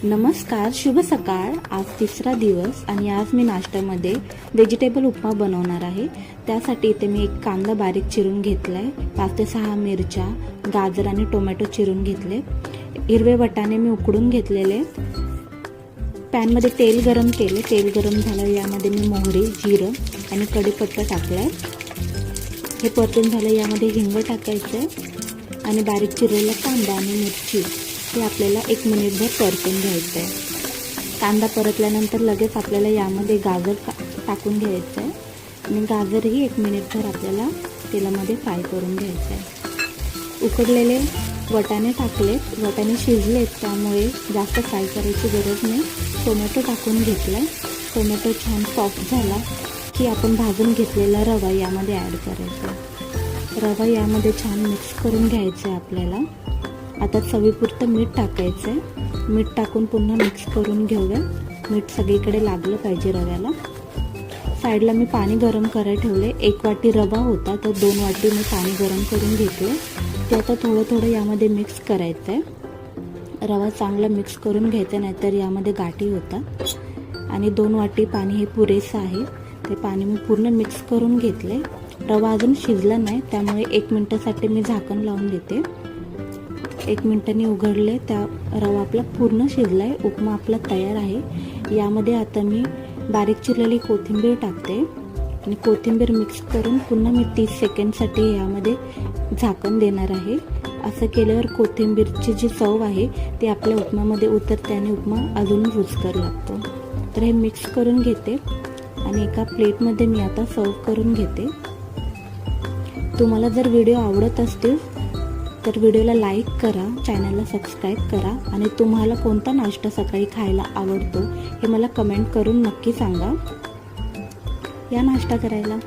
नमस्कार, शुभ सकाळ। आज तिसरा दिवस आणि आज मी नाश्त्यामध्ये व्हेजिटेबल उपमा बनवणार आहे। त्यासाठी इथे मी एक कांदा बारीक चिरून घेतलाय, 5 ते 6 मिरच्या, गाजर आणि टोमॅटो चिरून घेतले। हिरवे वाटाणे मी उकडून घेतलेले। पॅन मध्ये तेल गरम केले, तेल गरम झालं, यामध्ये मी मोहरी, जिरं आणि कढीपत्ता टाकलाय। हे परतून झालं, यामध्ये हिंग टाकायचं आणि बारीक चिरलेला कांदा आणि मिरची हे आपल्याला 1 मिनिटभर परतून घ्यायचं आहे। कांदा परतल्यानंतर लगेच आपल्याला यामध्ये गाजर टाकून घ्यायचं आहे आणि गाजरही 1 मिनिटभर आपल्याला तेलामध्ये फ्राय करून घ्यायचं आहे। उकडलेले वाटाणे टाकलेत, वाटाणे शिजलेत, त्यामुळे जास्त फ्राय करायची गरज नाही। टोमॅटो टाकून घेतलाय, टोमॅटो छान सॉफ्ट झाला की आपण भाजून घेतलेला रवा यामध्ये ॲड करायचा। रवा यामध्ये छान मिक्स करून घ्यायचं आहे आपल्याला। आता चवीपुरतं मीठ टाकायचं आहे, मीठ टाकून पुन्हा मिक्स करून घेऊया। मीठ सगळीकडे लागलं पाहिजे रव्याला। साईडला मी पाणी गरम करायला ठेवले। 1 वाटी रवा होता तर 2 वाटी मी पाणी गरम करून घेतले। ते आता थोडं थोडं यामध्ये मिक्स करायचं आहे। रवा चांगला मिक्स करून घ्यायचा, नाहीतर यामध्ये गाठी होतात। आणि 2 वाटी पाणी हे पुरेसं आहे। ते पाणी मी पूर्ण मिक्स करून घेतले। रवा अजून शिजला नाही, त्यामुळे 1 मिनिटासाठी मी झाकण लावून देते। 1 मिनिटांनी उघडले, त्या रवा आपला पूर्ण शिजलाय। उपमा आपला तयार आहे। यामध्ये आता मी बारीक चिरलेली कोथिंबीर टाकते आणि कोथिंबीर मिक्स करून पुन्हा मी 30 सेकंडसाठी यामध्ये झाकण देणार आहे। असं केल्यावर कोथिंबीरची जी चव आहे ती आपल्या उपमामध्ये उतरते आणि उपमा अजून रुचकर लागतो। तर हे मिक्स करून घेते आणि एका प्लेटमध्ये मी आता सर्व करून घेते। तुम्हाला जर व्हिडिओ आवडत असतील तर व्हिडिओला लाईक करा, चॅनलला सबस्क्राईब करा आणि तुम्हाला कोणता नाश्ता सकाळी खायला आवडतो हे मला कमेंट करून नक्की सांगा। या नाश्ता करायला।